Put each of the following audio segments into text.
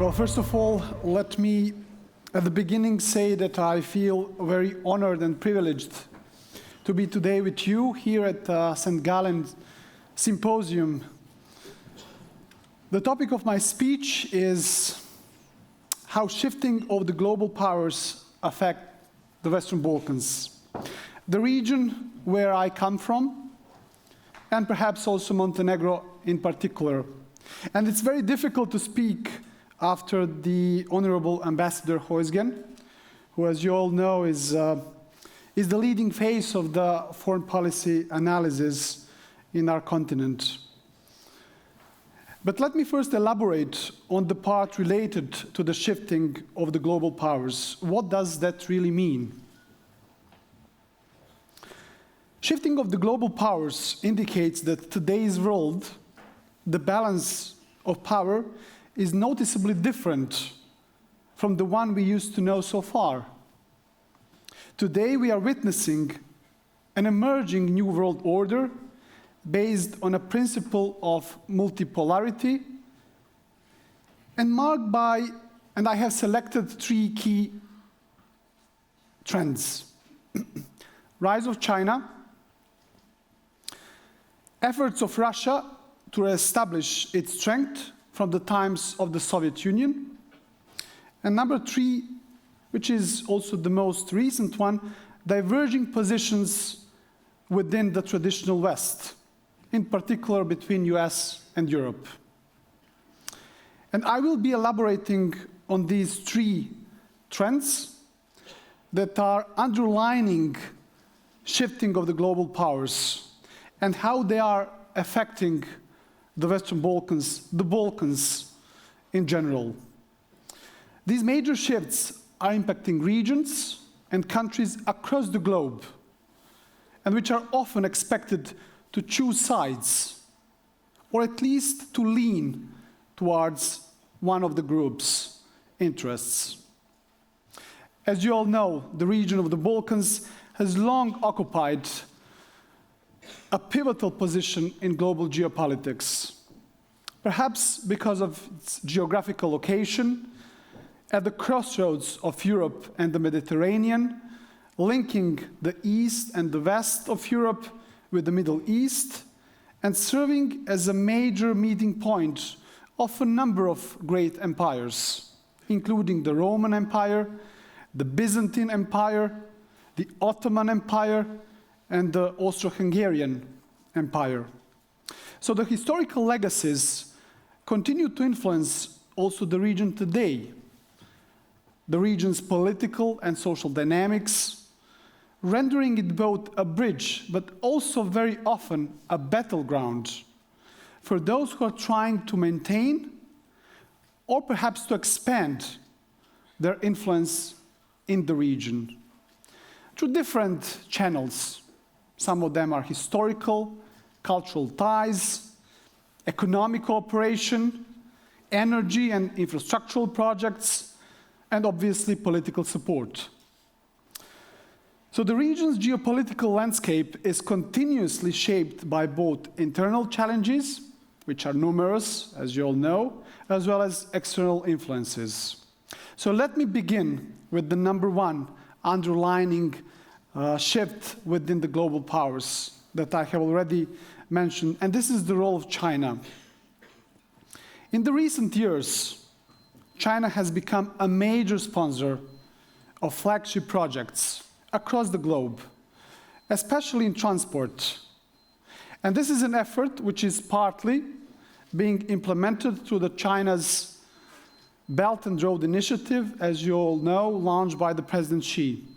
Well, first of all, let me at the beginning say that I feel very honored and privileged to be today with you here at St. Gallen Symposium. The topic of my speech is how shifting of the global powers affect the Western Balkans, the region where I come from, and perhaps also Montenegro in particular. And it's very difficult to speak after the Honorable Ambassador Huisgen, who, as you all know, is the leading face of the foreign policy analysis in our continent. But let me first elaborate on the part related to the shifting of the global powers. What does that really mean? Shifting of the global powers indicates that today's world, the balance of power, is noticeably different from the one we used to know so far. Today we are witnessing an emerging new world order based on a principle of multipolarity and marked by, and I have selected three key trends. Rise of China, efforts of Russia to establish its strength from the times of the Soviet Union, and number three, which is also the most recent one, diverging positions within the traditional West, in particular between US and Europe. And I will be elaborating on these three trends that are underlining shifting of the global powers and how they are affecting the Western Balkans, the Balkans in general. These major shifts are impacting regions and countries across the globe, and which are often expected to choose sides, or at least to lean towards one of the group's interests. As you all know, the region of the Balkans has long occupied a pivotal position in global geopolitics, perhaps because of its geographical location at the crossroads of Europe and the Mediterranean, linking the east and the west of Europe with the Middle East, and serving as a major meeting point of a number of great empires, including the Roman Empire, the Byzantine Empire, the Ottoman Empire, and the Austro-Hungarian Empire. So the historical legacies continue to influence also the region today, the region's political and social dynamics, rendering it both a bridge, but also very often a battleground for those who are trying to maintain or perhaps to expand their influence in the region through different channels. Some of them are historical, cultural ties, economic cooperation, energy and infrastructural projects, and obviously political support. So the region's geopolitical landscape is continuously shaped by both internal challenges, which are numerous, as you all know, as well as external influences. So let me begin with the number one underlining shift within the global powers that I have already mentioned, and this is the role of China. In the recent years, China has become a major sponsor of flagship projects across the globe, especially in transport. And this is an effort which is partly being implemented through the China's Belt and Road Initiative, as you all know, launched by the President Xi.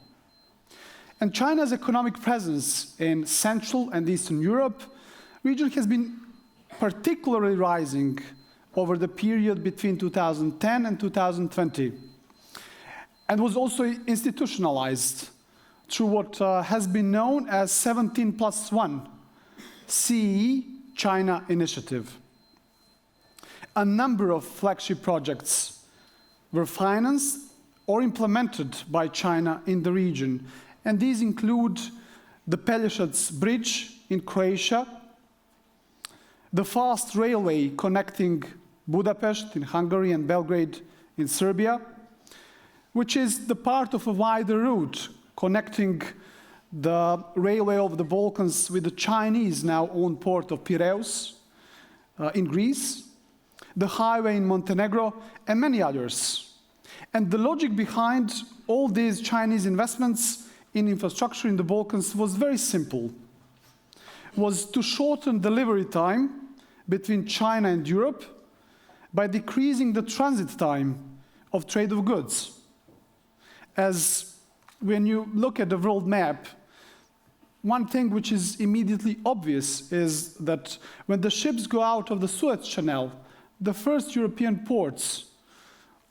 And China's economic presence in Central and Eastern Europe region has been particularly rising over the period between 2010 and 2020, and was also institutionalized through what has been known as 17+1 CE China Initiative. A number of flagship projects were financed or implemented by China in the region, and these include the Pelješac Bridge in Croatia, the fast railway connecting Budapest in Hungary and Belgrade in Serbia, which is the part of a wider route connecting the railway of the Balkans with the Chinese now owned port of Piraeus in Greece, the highway in Montenegro, and many others. And the logic behind all these Chinese investments in infrastructure in the Balkans was very simple. It was to shorten delivery time between China and Europe by decreasing the transit time of trade of goods. As when you look at the world map, one thing which is immediately obvious is that when the ships go out of the Suez Canal, the first European ports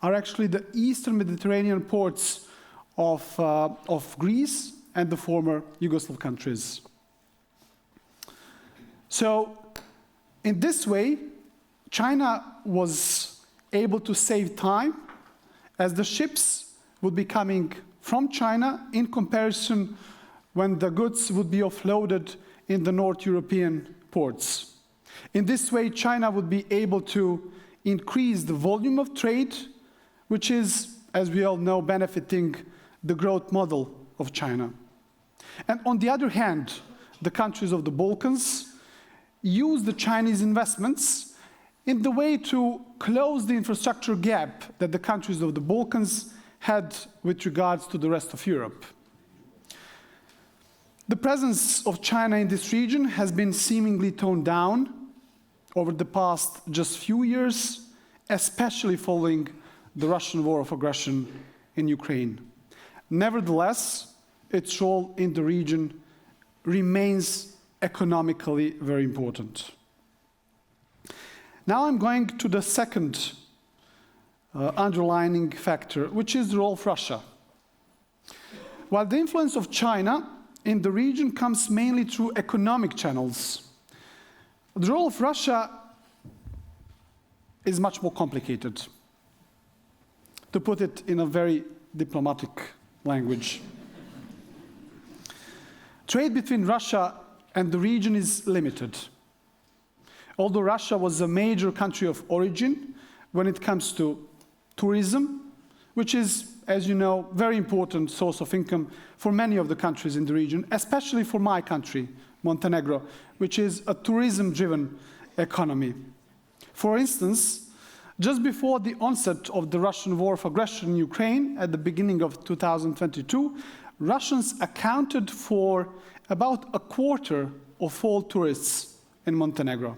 are actually the eastern Mediterranean ports of Greece and the former Yugoslav countries. So in this way, China was able to save time as the ships would be coming from China in comparison when the goods would be offloaded in the North European ports. In this way, China would be able to increase the volume of trade, which is, as we all know, benefiting the growth model of China. And on the other hand, the countries of the Balkans use the Chinese investments in the way to close the infrastructure gap that the countries of the Balkans had with regards to the rest of Europe. The presence of China in this region has been seemingly toned down over the past just few years, especially following the Russian war of aggression in Ukraine. Nevertheless, its role in the region remains economically very important. Now I'm going to the second underlining factor, which is the role of Russia. While the influence of China in the region comes mainly through economic channels, the role of Russia is much more complicated, to put it in a very diplomatic language. Trade between Russia and the region is limited. Although Russia was a major country of origin when it comes to tourism, which is, as you know, a very important source of income for many of the countries in the region, especially for my country, Montenegro, which is a tourism-driven economy. For instance, just before the onset of the Russian war of aggression in Ukraine at the beginning of 2022, Russians accounted for about a quarter of all tourists in Montenegro.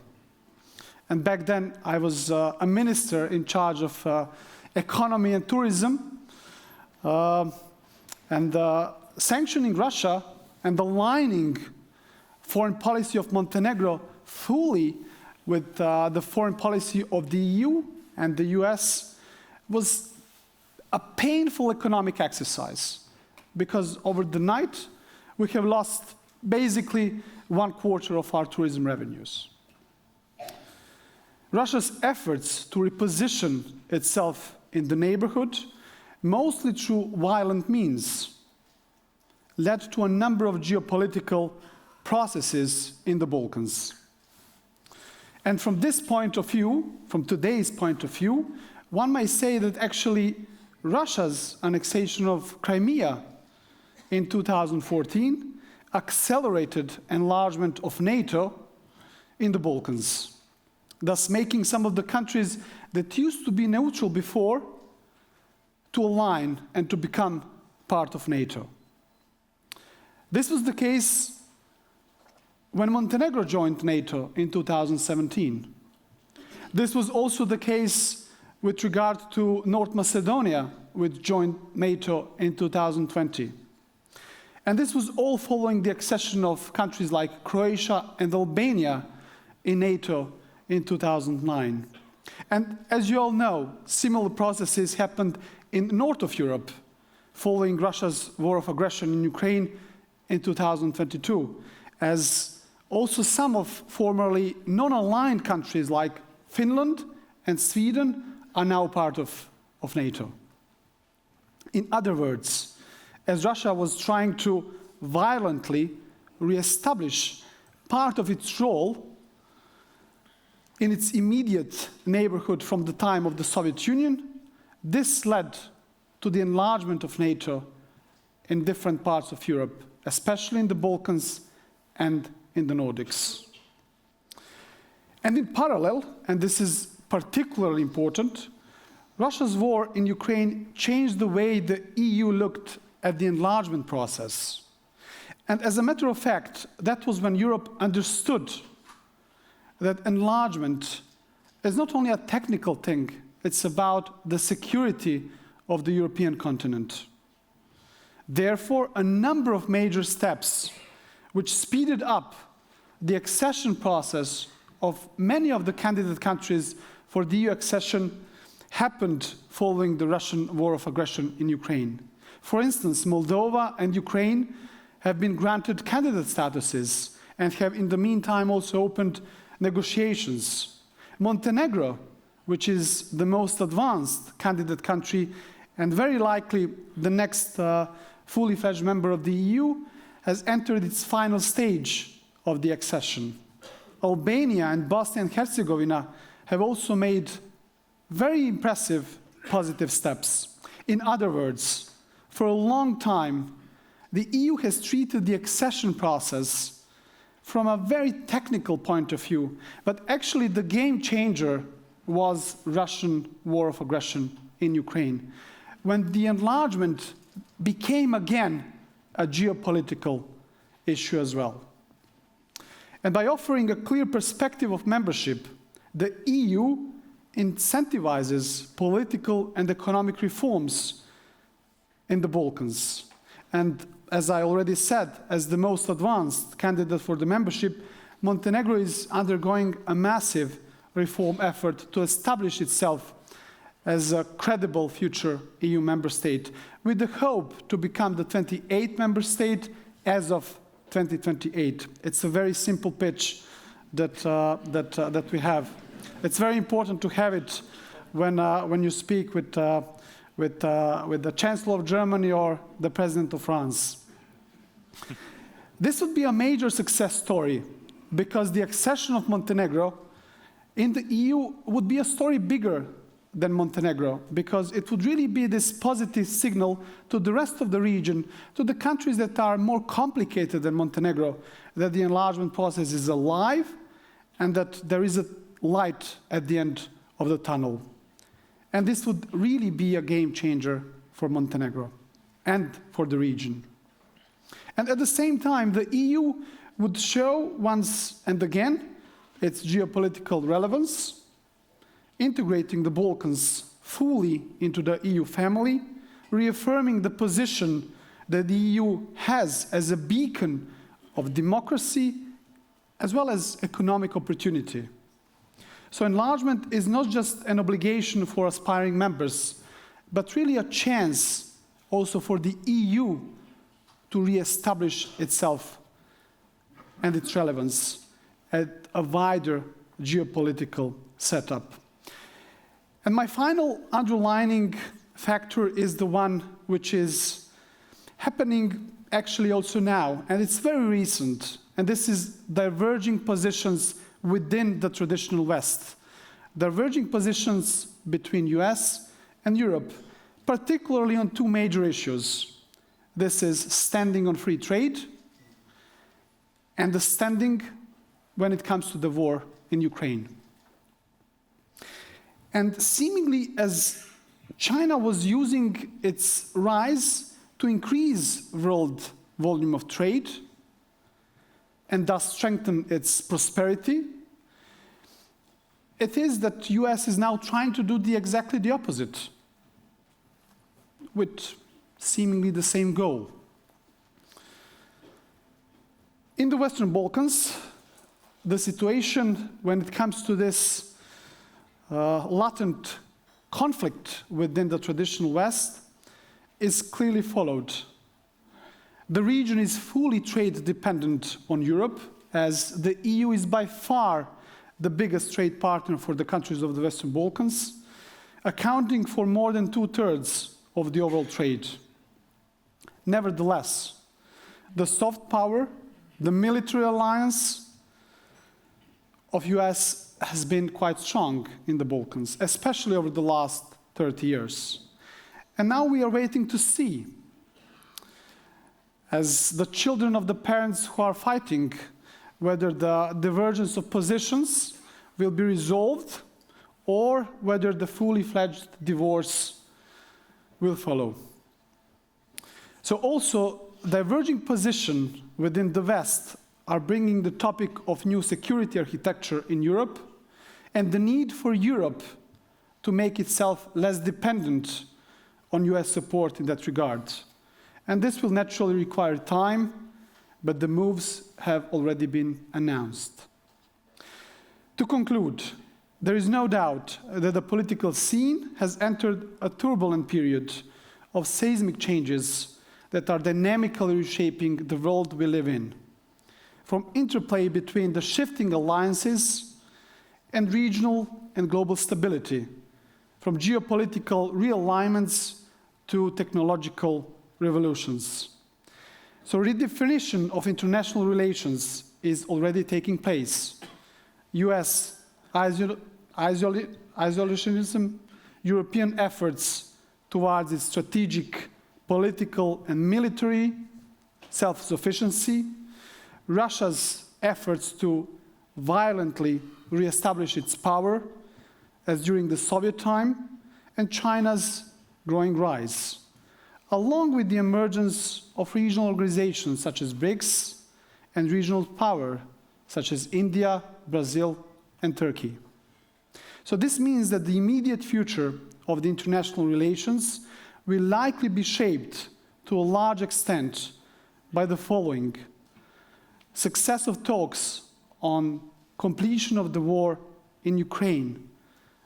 And back then, I was a minister in charge of economy and tourism, sanctioning Russia and aligning foreign policy of Montenegro fully with the foreign policy of the EU and the US was a painful economic exercise, because over the night we have lost basically 1/4 of our tourism revenues. Russia's efforts to reposition itself in the neighborhood, mostly through violent means, led to a number of geopolitical processes in the Balkans. And from this point of view, from today's point of view, one may say that actually Russia's annexation of Crimea in 2014 accelerated enlargement of NATO in the Balkans, thus making some of the countries that used to be neutral before to align and to become part of NATO. This was the case when Montenegro joined NATO in 2017. This was also the case with regard to North Macedonia, which joined NATO in 2020. And this was all following the accession of countries like Croatia and Albania in NATO in 2009. And as you all know, similar processes happened in the north of Europe following Russia's war of aggression in Ukraine in 2022, as also some of formerly non-aligned countries like Finland and Sweden are now part of NATO. In other words, as Russia was trying to violently re-establish part of its role in its immediate neighborhood from the time of the Soviet Union, This led to the enlargement of NATO in different parts of Europe, especially in the Balkans and in the Nordics. And in parallel, and this is particularly important, Russia's war in Ukraine changed the way the EU looked at the enlargement process. And as a matter of fact, that was when Europe understood that enlargement is not only a technical thing, it's about the security of the European continent. Therefore, a number of major steps which speeded up the accession process of many of the candidate countries for the EU accession happened following the Russian war of aggression in Ukraine. For instance, Moldova and Ukraine have been granted candidate statuses and have in the meantime also opened negotiations. Montenegro, which is the most advanced candidate country and very likely the next fully fledged member of the EU, has entered its final stage of the accession. Albania and Bosnia and Herzegovina have also made very impressive positive steps. In other words, for a long time, the EU has treated the accession process from a very technical point of view, but actually the game changer was Russian war of aggression in Ukraine, when the enlargement became again a geopolitical issue as well. And by offering a clear perspective of membership, the EU incentivizes political and economic reforms in the Balkans. And as I already said, as the most advanced candidate for the membership, Montenegro is undergoing a massive reform effort to establish itself as a credible future EU member state, with the hope to become the 28th member state as of 2028. It's a very simple pitch that we have. It's very important to have it when you speak with the Chancellor of Germany or the President of France. This would be a major success story because the accession of Montenegro in the EU would be a story bigger than Montenegro, because it would really be this positive signal to the rest of the region, to the countries that are more complicated than Montenegro, that the enlargement process is alive and that there is a light at the end of the tunnel. And this would really be a game changer for Montenegro and for the region. And at the same time, the EU would show once and again its geopolitical relevance, integrating the Balkans fully into the EU family, reaffirming the position that the EU has as a beacon of democracy as well as economic opportunity. So enlargement is not just an obligation for aspiring members, but really a chance also for the EU to re-establish itself and its relevance at a wider geopolitical setup. And my final underlining factor is the one which is happening actually also now, and it's very recent, and this is diverging positions within the traditional West, diverging positions between US and Europe, particularly on two major issues. This is standing on free trade and the standing when it comes to the war in Ukraine. And seemingly as China was using its rise to increase world volume of trade and thus strengthen its prosperity, it is that US is now trying to do exactly the opposite, with seemingly the same goal. In the Western Balkans, the situation when it comes to this latent conflict within the traditional West is clearly followed. The region is fully trade dependent on Europe, as the EU is by far the biggest trade partner for the countries of the Western Balkans, accounting for more than 2/3 of the overall trade. Nevertheless, the soft power, the military alliance of US has been quite strong in the Balkans, especially over the last 30 years. And now we are waiting to see, as the children of the parents who are fighting, whether the divergence of positions will be resolved or whether the fully fledged divorce will follow. So also, diverging positions within the West are bringing the topic of new security architecture in Europe and the need for Europe to make itself less dependent on US support in that regard. And this will naturally require time, but the moves have already been announced. To conclude, there is no doubt that the political scene has entered a turbulent period of seismic changes that are dynamically reshaping the world we live in. From interplay between the shifting alliances and regional and global stability, from geopolitical realignments to technological revolutions. So redefinition of international relations is already taking place. US isolationism, European efforts towards its strategic, political and military self-sufficiency, Russia's efforts to violently re-establish its power, as during the Soviet time, and China's growing rise, along with the emergence of regional organizations such as BRICS and regional power such as India, Brazil, and Turkey. So this means that the immediate future of the international relations will likely be shaped to a large extent by the following: success of talks on completion of the war in Ukraine,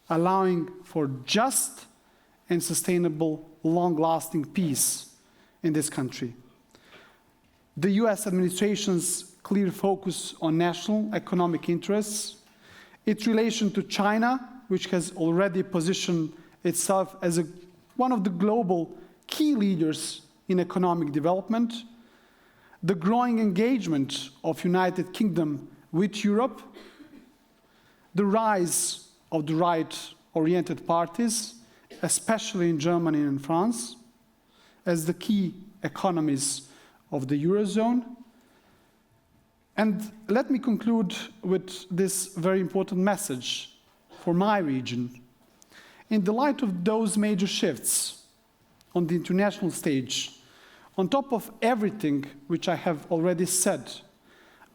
allowing for just and sustainable, long-lasting peace in this country. The US administration's clear focus on national economic interests, its relation to China, which has already positioned itself as one of the global key leaders in economic development, the growing engagement of United Kingdom with Europe, the rise of the right-oriented parties, especially in Germany and France, as the key economies of the Eurozone. And let me conclude with this very important message for my region. In the light of those major shifts on the international stage, on top of everything which I have already said,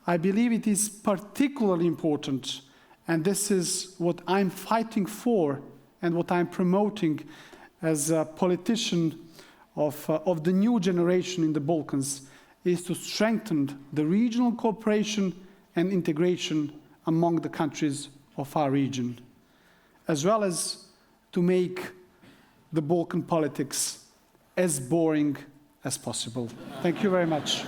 I believe it is particularly important, and this is what I'm fighting for and what I'm promoting as a politician of the new generation in the Balkans, is to strengthen the regional cooperation and integration among the countries of our region, as well as to make the Balkan politics as boring as possible. Thank you very much.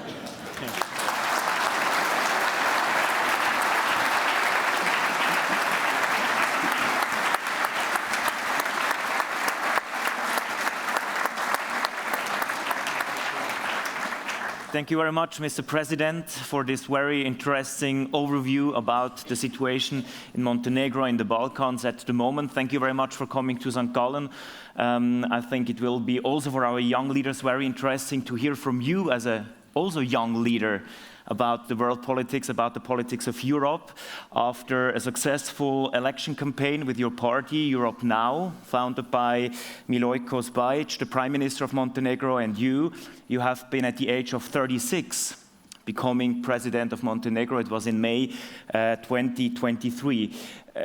Thank you very much, Mr. President, for this very interesting overview about the situation in Montenegro and the Balkans at the moment. Thank you very much for coming to St. Gallen. I think it will be also for our young leaders very interesting to hear from you as a also young leader about the world politics, about the politics of Europe. After a successful election campaign with your party, Europe Now, founded by Milojko Bajic, the Prime Minister of Montenegro, and you have been at the age of 36 becoming President of Montenegro. It was in May 2023.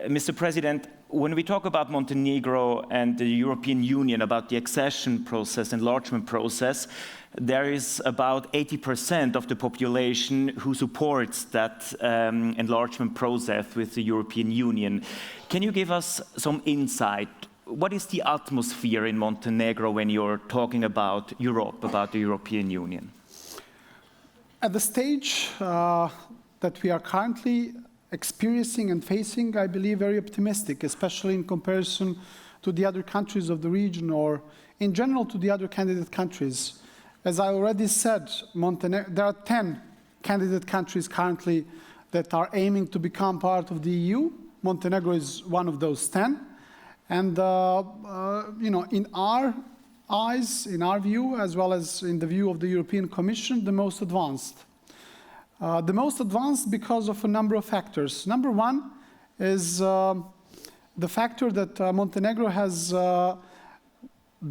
Mr. President, when we talk about Montenegro and the European Union, about the accession process, enlargement process, there is about 80% of the population who supports that enlargement process with the European Union. Can you give us some insight? What is the atmosphere in Montenegro when you're talking about Europe, about the European Union? At the stage that we are currently experiencing and facing, I believe very optimistic, especially in comparison to the other countries of the region or in general to the other candidate countries. As I already said, there are 10 candidate countries currently that are aiming to become part of the EU. Montenegro is one of those 10. And in our eyes, in our view, as well as in the view of the European Commission, the most advanced. The most advanced because of a number of factors. Number one is the factor that Montenegro has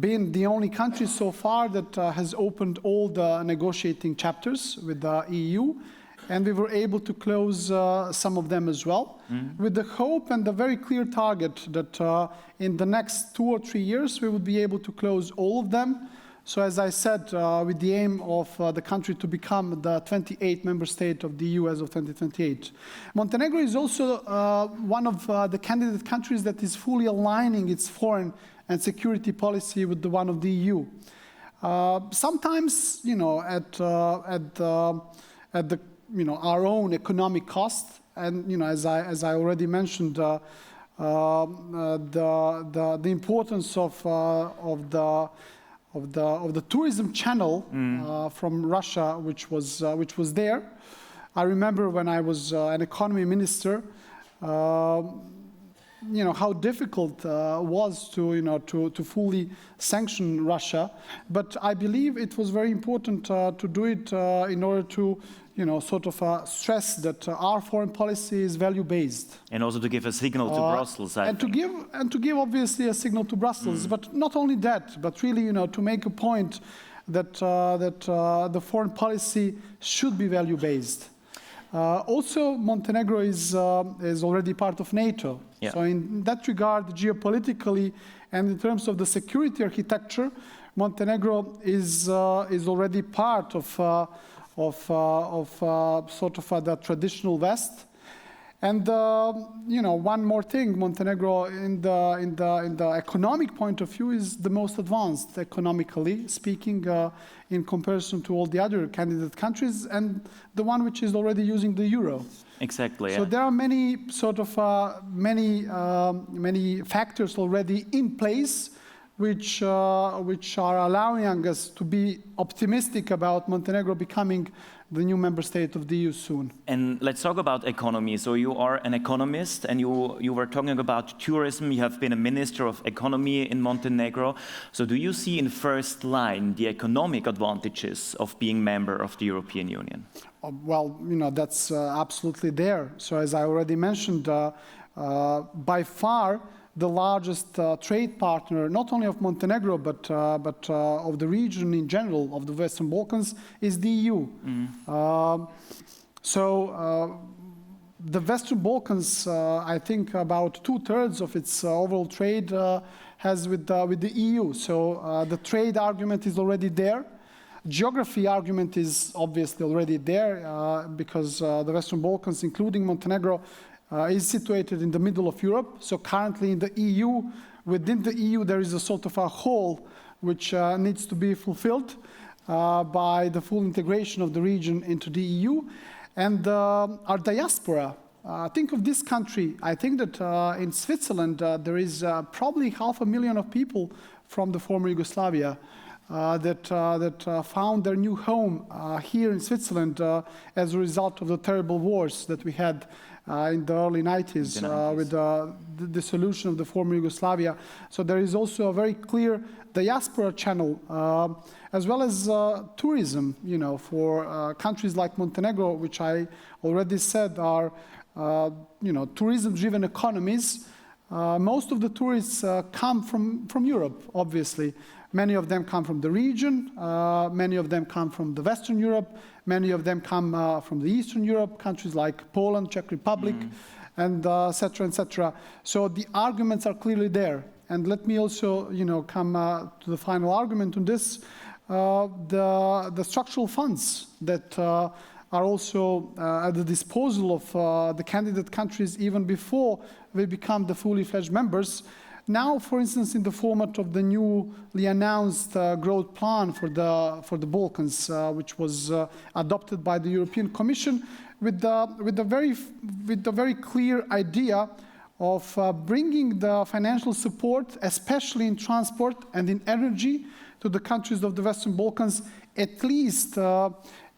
been the only country so far that has opened all the negotiating chapters with the EU, and we were able to close some of them as well, with the hope and the very clear target that in the next 2 or 3 years we would be able to close all of them. So as I said, with the aim of the country to become the 28th member state of the EU as of 2028. Montenegro is also one of the candidate countries that is fully aligning its foreign and security policy with the one of the EU. Sometimes, at the our own economic cost, and as I already mentioned, the importance of the tourism channel from Russia, which was there. I remember when I was an economy minister, how difficult was to fully sanction Russia, but I believe it was very important to do it in order to stress that our foreign policy is value-based, and also to give a signal to Brussels. And to give obviously a signal to Brussels, but not only that, but really to make a point that the foreign policy should be value-based. Also, Montenegro is already part of NATO. Yeah. So in that regard, geopolitically and in terms of the security architecture, Montenegro is already part of the traditional West. And one more thing, Montenegro in the economic point of view is the most advanced economically speaking in comparison to all the other candidate countries, and the one which is already using the euro. Exactly. So there are many many factors already in place which are allowing us to be optimistic about Montenegro becoming the new member state of the EU soon. And let's talk about economy. So you are an economist, and you were talking about tourism. You have been a minister of economy in Montenegro. So do you see in first line the economic advantages of being member of the European Union? Well, that's absolutely there. So as I already mentioned, by far the largest trade partner, not only of Montenegro, but of the region in general, of the Western Balkans, is the EU. The Western Balkans, I think about 2/3 of its overall trade has with the EU. So the trade argument is already there. Geography argument is obviously already there because the Western Balkans, including Montenegro, is situated in the middle of Europe. So currently in the EU, within the EU, there is a sort of a hole which needs to be fulfilled by the full integration of the region into the EU. And our diaspora, think of this country. I think that in Switzerland, there is probably 500,000 of people from the former Yugoslavia that found their new home here in Switzerland as a result of the terrible wars that we had in the early 90s, with the dissolution of the former Yugoslavia. So there is also a very clear diaspora channel, as well as tourism, for countries like Montenegro, which I already said are, tourism-driven economies. Most of the tourists come from Europe, obviously. Many of them come from the region, many of them come from the Western Europe, many of them come from the Eastern Europe, countries like Poland, Czech Republic, and et cetera, et cetera. So the arguments are clearly there. And let me also, come to the final argument on this. The structural funds that are also at the disposal of the candidate countries even before they become the fully fledged members. Now, for instance, in the format of the newly announced growth plan for the Balkans, which was adopted by the European Commission, with the very clear idea of bringing the financial support, especially in transport and in energy, to the countries of the Western Balkans, at least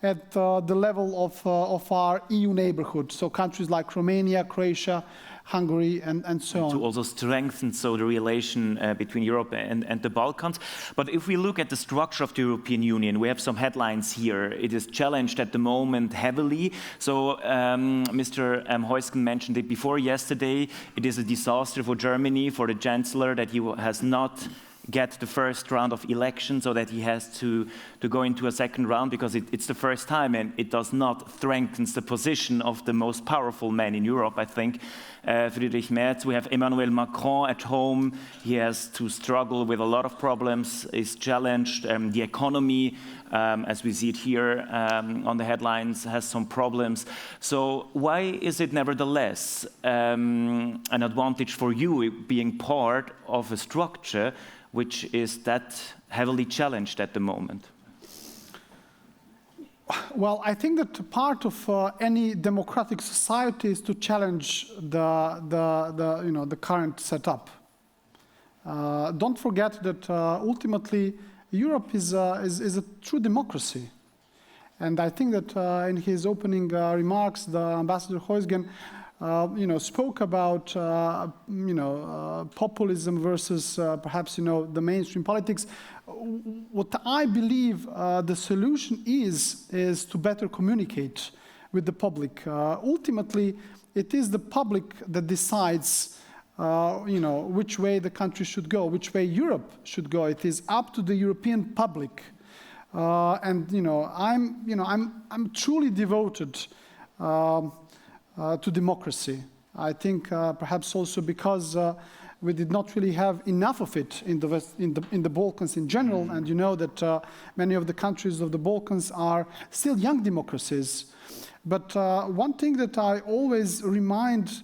at the level of our EU neighborhood, so countries like Romania, Croatia, Hungary, and so on. To also strengthen the relation between Europe and the Balkans. But if we look at the structure of the European Union, we have some headlines here. It is challenged at the moment heavily. So Mr. Heusgen mentioned it before yesterday. It is a disaster for Germany, for the Chancellor, that he has not get the first round of election, so that he has to go into a second round, because it's the first time, and it does not strengthen the position of the most powerful man in Europe, I think. Friedrich Merz, we have Emmanuel Macron at home. He has to struggle with a lot of problems, is challenged. The economy, as we see it here on the headlines, has some problems. So why is it nevertheless an advantage for you being part of a structure which is that heavily challenged at the moment? Well, I think that part of any democratic society is to challenge the current setup. Don't forget that ultimately Europe is a true democracy, and I think that in his opening remarks, the Ambassador Heusgen spoke about populism versus perhaps the mainstream politics. What I believe the solution is to better communicate with the public. Ultimately, it is the public that decides which way the country should go, which way Europe should go. It is up to the European public, and I'm truly devoted to democracy. I think perhaps also because we did not really have enough of it in the Balkans in general, and you know that many of the countries of the Balkans are still young democracies. But one thing that I always remind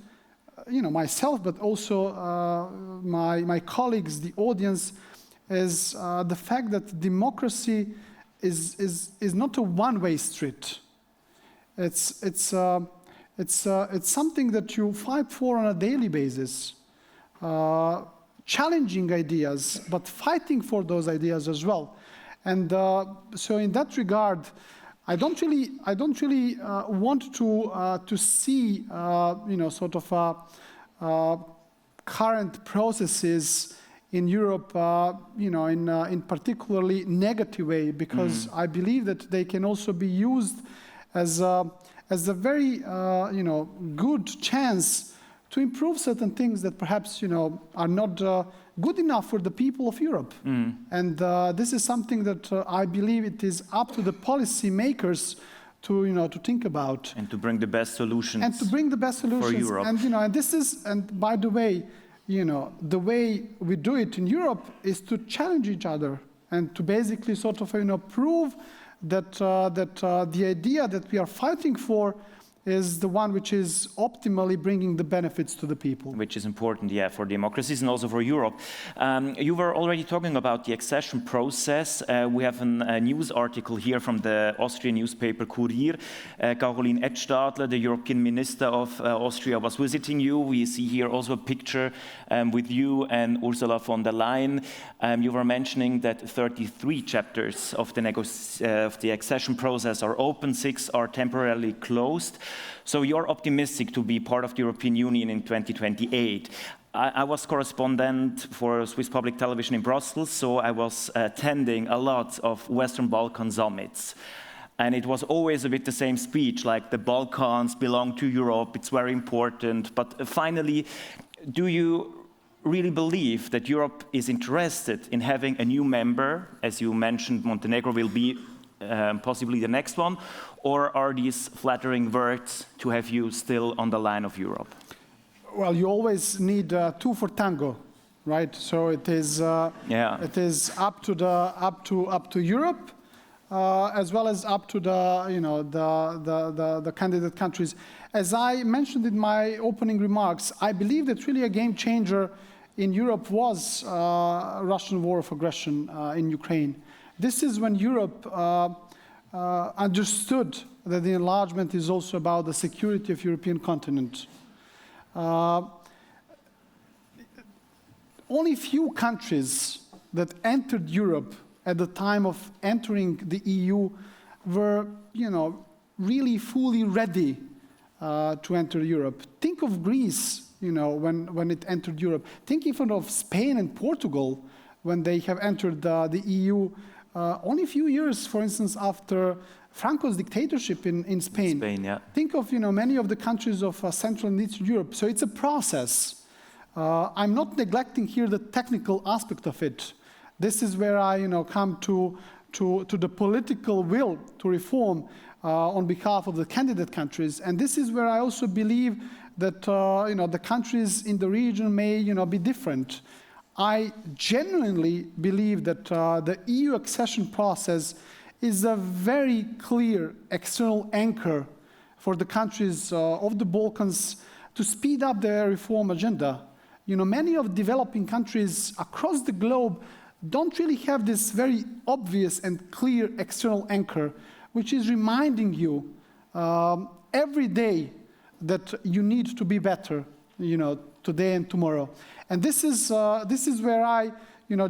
myself, but also my colleagues, the audience, is the fact that democracy is not a one-way street. It's something that you fight for on a daily basis, challenging ideas, but fighting for those ideas as well. And so in that regard, I don't really want to see sort of current processes in Europe in particularly negative way, because I believe that they can also be used as a very good chance to improve certain things that perhaps are not good enough for the people of Europe. And this is something that I believe it is up to the policy makers to think about and to bring the best solutions. And to bring the best solutions for Europe. And by the way, the way we do it in Europe is to challenge each other and to basically sort of prove that the idea that we are fighting for is the one which is optimally bringing the benefits to the people. Which is important, yeah, for democracies and also for Europe. You were already talking about the accession process. We have a news article here from the Austrian newspaper Kurier. Caroline Edstadler, the European Minister of Austria, was visiting you. We see here also a picture with you and Ursula von der Leyen. You were mentioning that 33 chapters of the accession process are open, 6 are temporarily closed. So you're optimistic to be part of the European Union in 2028. I was correspondent for Swiss Public Television in Brussels, so I was attending a lot of Western Balkan summits. And it was always a bit the same speech, like the Balkans belong to Europe, it's very important. But finally, do you really believe that Europe is interested in having a new member? As you mentioned, Montenegro will be possibly the next one, or are these flattering words to have you still on the line of Europe? Well, you always need two for tango, right? So it is it is up to Europe as well as up to the candidate countries. As I mentioned in my opening remarks, I believe that really a game changer in Europe was Russian war of aggression in Ukraine. This is when Europe understood that the enlargement is also about the security of European continent. Only few countries that entered Europe at the time of entering the EU were, really fully ready to enter Europe. Think of Greece, when it entered Europe. Think even of Spain and Portugal when they have entered the EU only a few years, for instance, after Franco's dictatorship in Spain. Spain, yeah. Think of, many of the countries of Central and Eastern Europe. So it's a process. I'm not neglecting here the technical aspect of it. This is where I, come to the political will to reform on behalf of the candidate countries. And this is where I also believe that, the countries in the region may, be different. I genuinely believe that the EU accession process is a very clear external anchor for the countries of the Balkans to speed up their reform agenda. Many of developing countries across the globe don't really have this very obvious and clear external anchor, which is reminding you every day that you need to be better, today and tomorrow. And this is where I,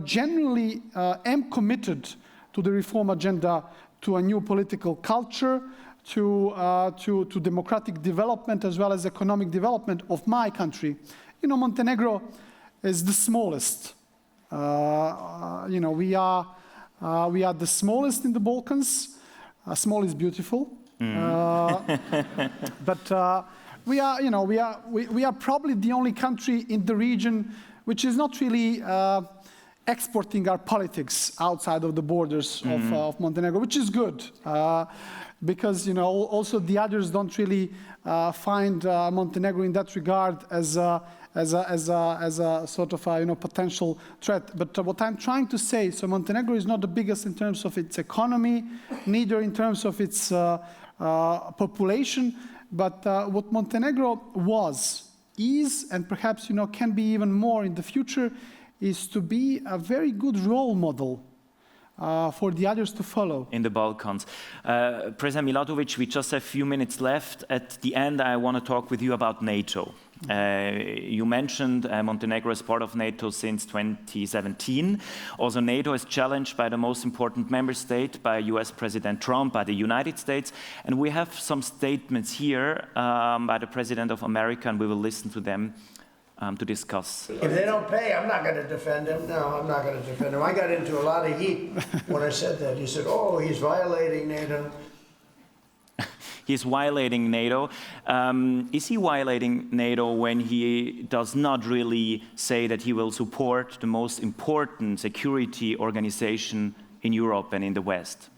genuinely am committed to the reform agenda, to a new political culture, to democratic development as well as economic development of my country. Montenegro is the smallest. We are the smallest in the Balkans. Small is beautiful, but we are probably the only country in the region which is not really exporting our politics outside of the borders of Montenegro, which is good, because also the others don't really find Montenegro in that regard as a sort of potential threat. But what I'm trying to say, so Montenegro is not the biggest in terms of its economy, neither in terms of its population, but what Montenegro is, and perhaps can be even more in the future, is to be a very good role model for the others to follow. In the Balkans. President Milatović, we just have a few minutes left. At the end, I want to talk with you about NATO. You mentioned Montenegro is part of NATO since 2017. Also, NATO is challenged by the most important member state, by US President Trump, by the United States. And we have some statements here by the President of America, and we will listen to them to discuss. If they don't pay, I'm not going to defend him. No, I'm not going to defend him. I got into a lot of heat when I said that. He said, oh, he's violating NATO. He's violating NATO. Is he violating NATO when he does not really say that he will support the most important security organization in Europe and in the West?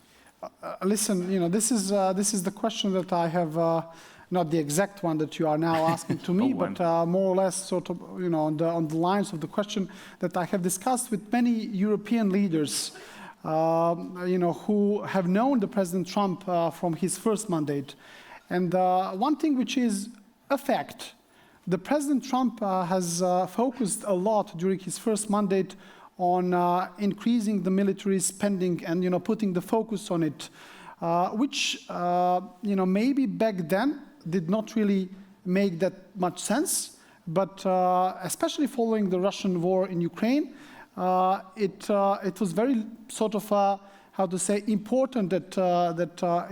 Listen, this is the question that I have. Not the exact one that you are now asking to me, but more or less sort of, on the lines of the question that I have discussed with many European leaders, who have known the President Trump from his first mandate. And one thing which is a fact, the President Trump has focused a lot during his first mandate on increasing the military spending and, putting the focus on it, which, maybe back then, did not really make that much sense, but especially following the Russian war in Ukraine, it was very sort of, important that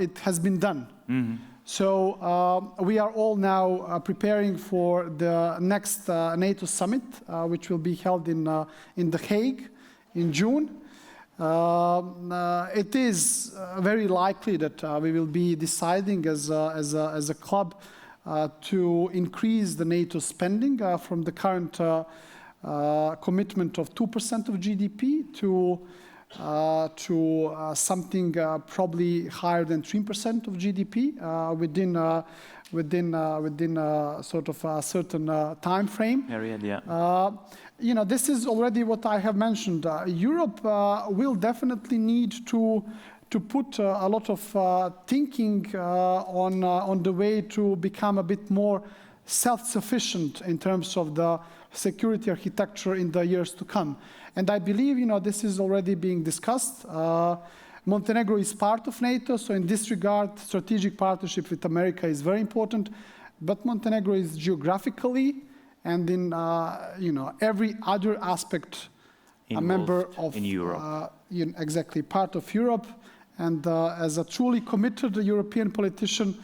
it has been done. Mm-hmm. So we are all now preparing for the next NATO summit, which will be held in The Hague in June. It is very likely that we will be deciding as a club to increase the NATO spending from the current commitment of 2% of GDP to something probably higher than 3% of GDP within sort of a certain time frame. Period, yeah. This is already what I have mentioned. Europe will definitely need to put a lot of thinking on the way to become a bit more self-sufficient in terms of the security architecture in the years to come. And I believe, this is already being discussed. Montenegro is part of NATO, so in this regard, strategic partnership with America is very important. But Montenegro is geographically and in every other aspect involved a member of in Europe. Exactly, part of Europe, And as a truly committed European politician,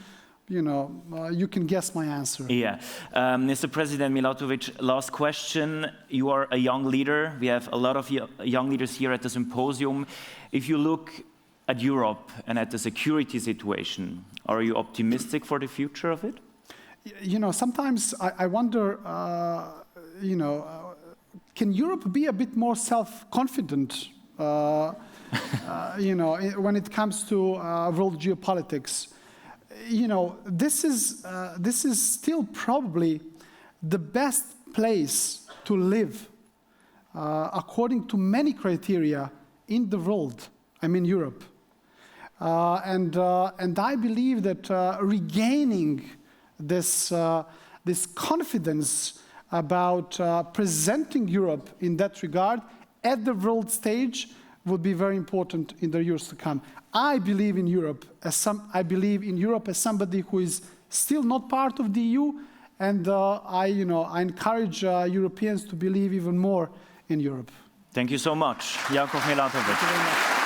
you can guess my answer. Yeah. Mr. President Milatović, last question. You are a young leader. We have a lot of young leaders here at the symposium. If you look at Europe and at the security situation, are you optimistic for the future of it? Sometimes I wonder, can Europe be a bit more self-confident, when it comes to world geopolitics? This is still probably the best place to live, according to many criteria in the world. I mean Europe, and I believe that regaining this confidence about presenting Europe in that regard at the world stage would be very important in the years to come. I believe in Europe as somebody who is still not part of the EU, and I encourage Europeans to believe even more in Europe. Thank you so much, Jakov Milatović. Thank you very much.